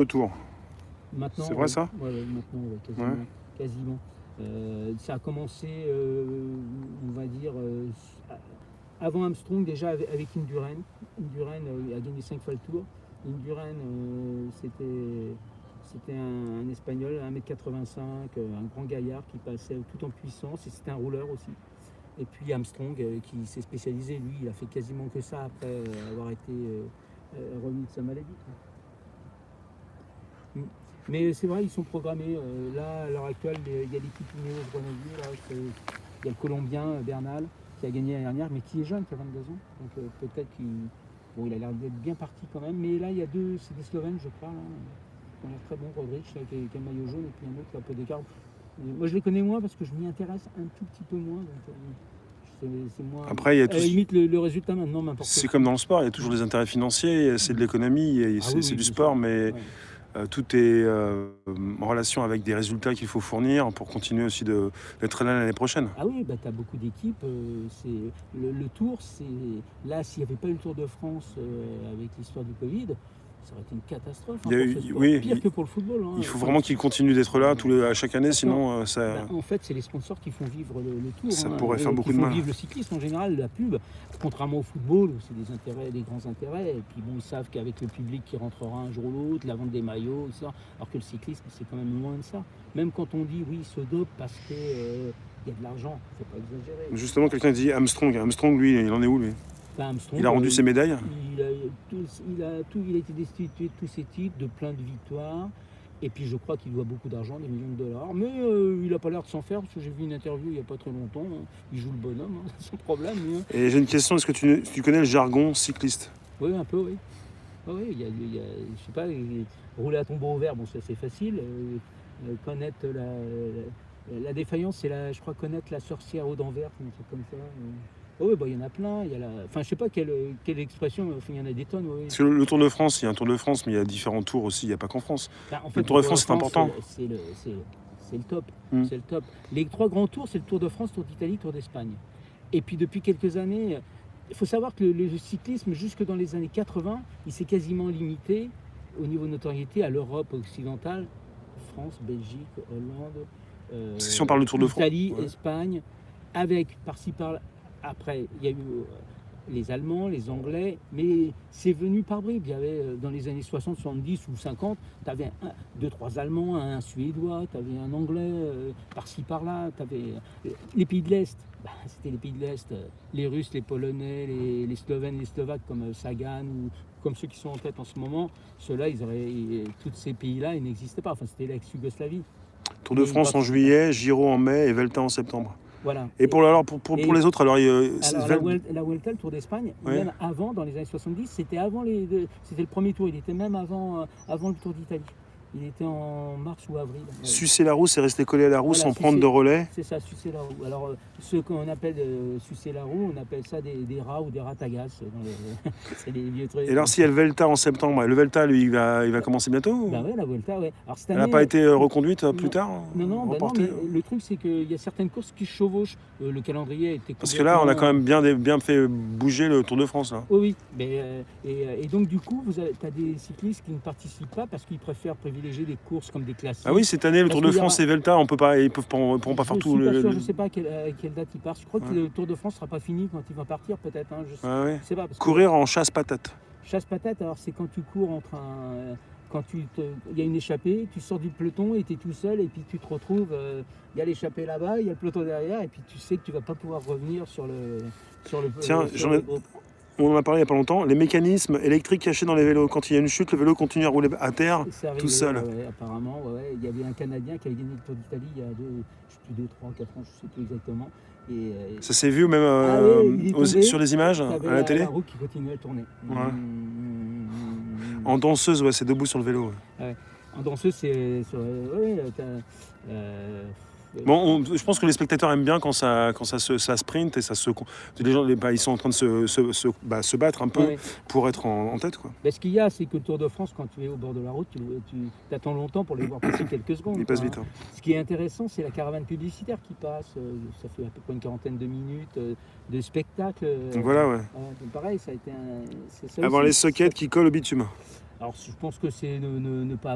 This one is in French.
le tour. Maintenant, C'est vrai ça? ouais, maintenant, ouais, quasiment. Ouais. Quasiment. Ça a commencé, on va dire, avant Armstrong, déjà avec Indurain. Indurain a gagné 5 fois le tour. Indurain, c'était un Espagnol, 1m85, un grand gaillard qui passait tout en puissance, et c'était un rouleur aussi. Et puis Armstrong, qui s'est spécialisé, lui, il a fait quasiment que ça après avoir été remis de sa maladie. Mais c'est vrai, ils sont programmés. Là, à l'heure actuelle, il y a l'équipe Ineos Grenadier, là, il y a le Colombien Bernal qui a gagné l'année dernière, mais qui est jeune, qui a 22 ans. Donc peut-être qu'il bon, il a l'air d'être bien parti quand même. Mais là, il y a c'est des Slovènes, je crois, là, qui ont l'air très bons. Rodrigue, là, qui a le maillot jaune, et puis un autre qui a un peu d'écart. Moi, je les connais moins parce que je m'y intéresse un tout petit peu moins. Donc, c'est moins. Après, il y a tout. Limite, le résultat maintenant m'importe. C'est comme dans le sport, il y a toujours des intérêts financiers, c'est de l'économie, c'est du sport, mais tout est en relation avec des résultats qu'il faut fournir pour continuer aussi d'être là l'année prochaine. Ah oui, bah, tu as beaucoup d'équipes. Le Tour, là, s'il n'y avait pas eu le Tour de France avec l'histoire du Covid, ça aurait été une catastrophe. Pire que pour le football. Il faut vraiment qu'il continue d'être là à chaque année, sinon ça. En fait, c'est les sponsors qui font vivre le Tour. Ça pourrait faire beaucoup de mal. Qui font vivre le cyclisme en général, la pub, contrairement au football où c'est des grands intérêts. Et puis bon, ils savent qu'avec le public qui rentrera un jour ou l'autre, la vente des maillots, etc. Alors que le cyclisme, c'est quand même loin de ça. Même quand on dit oui, il se dope parce que y a de l'argent, faut pas exagérer. Justement, quelqu'un dit Armstrong. Armstrong, lui, il en est où, lui? Armstrong, il a rendu ses médailles. Il a été destitué de tous ses titres, de plein de victoires. Et puis je crois qu'il doit beaucoup d'argent, des millions de dollars. Mais il n'a pas l'air de s'en faire, parce que j'ai vu une interview il n'y a pas très longtemps. Il joue le bonhomme, sans problème. Lui. Et j'ai une question, est-ce que tu connais le jargon cycliste? Oui, un peu, oui. Oui, il y a, je sais pas, rouler à tombeau ouvert, bon, ça c'est facile. Connaître la défaillance, c'est je crois connaître la sorcière aux dents vertes, un truc comme ça. Oui, bah, il y en a plein. Enfin, je sais pas quelle expression, enfin, il y en a des tonnes. Oui. Parce que le Tour de France, il y a un Tour de France, mais il y a différents tours aussi, il n'y a pas qu'en France. Bah, en fait, le Tour de France, c'est important. C'est le top. C'est le top. Les 3 grands tours, c'est le Tour de France, Tour d'Italie, Tour d'Espagne. Et puis depuis quelques années, il faut savoir que le cyclisme, jusque dans les années 80, il s'est quasiment limité au niveau de notoriété à l'Europe occidentale, France, Belgique, Hollande, si on parle de Tour de France, Italie, Espagne, avec par-ci par-là. Après, il y a eu les Allemands, les Anglais, mais c'est venu par bribes. Il y avait dans les années 60, 70 ou 50, tu avais 2-3 Allemands, un Suédois, tu avais un Anglais par-ci par-là, tu avais les pays de l'Est. Bah, c'était les pays de l'Est, les Russes, les Polonais, les Slovènes, les Slovaques comme Sagan ou comme ceux qui sont en tête en ce moment. Ceux-là, tous ces pays-là, ils n'existaient pas. Enfin, c'était l'ex-Yougoslavie. Tour de France en juillet, Giro en mai et Vuelta en septembre. Voilà. Et pour les autres, alors la Vuelta, le Tour d'Espagne, même avant, dans les années 70, c'était le premier tour. Il était même avant le Tour d'Italie. Il était en mars ou avril. Sucer la roue, c'est rester collé à la roue sans prendre de relais. C'est ça, sucer la roue. Alors, ceux qu'on appelle sucer la roue, on appelle ça des rats ou des ratagaces. C'est des vieux trucs. Et alors, s'il y a le Vuelta en septembre, le Vuelta, lui, il va commencer bientôt? Bah ouais, la Vuelta, ouais. Alors, cette année, elle n'a pas été reconduite plus tard? Non, mais le truc, c'est qu'il y a certaines courses qui chevauchent. Le calendrier était parce que là, on a quand même bien fait bouger le Tour de France. Là. Oui. Mais, et donc, du coup, tu as des cyclistes qui ne participent pas parce qu'ils préfèrent privilégier des courses comme des classiques. Ah oui, cette année, le Tour de France et Vuelta, ils ne pourront pas faire tout. Je ne sais pas à quelle date ils partent. Je crois que le Tour de France ne sera pas fini quand il va partir, peut-être. Hein, je sais pas. Courir en chasse-patate. Chasse-patate, alors c'est quand tu cours entre il y a une échappée, tu sors du peloton et tu es tout seul et puis tu te retrouves, il y a l'échappée là-bas, il y a le peloton derrière et puis tu sais que tu ne vas pas pouvoir revenir sur le Tiens, on en a parlé il n'y a pas longtemps, les mécanismes électriques cachés dans les vélos. Quand il y a une chute, le vélo continue à rouler à terre tout seul. Apparemment, il y avait un Canadien qui avait gagné le Tour d'Italie il y a 2, 3, 4 ans, je ne sais plus exactement. Et, ça s'est vu même sur les images à la télé. La roue qui continuait à tourner. Ouais. En danseuse, c'est debout sur le vélo. Ouais. En danseuse, c'est... Bon, je pense que les spectateurs aiment bien quand ça sprint et les gens ils sont en train de se battre un peu pour être en tête. Quoi. Ce qu'il y a, c'est que le Tour de France, quand tu es au bord de la route, tu attends longtemps pour les voir passer quelques secondes. Il passe vite. Hein. Ce qui est intéressant, c'est la caravane publicitaire qui passe. Ça fait à peu près une quarantaine de minutes de spectacle. Voilà, pareil, ça a été avant les sockets qui collent au bitume. Alors, je pense que c'est ne pas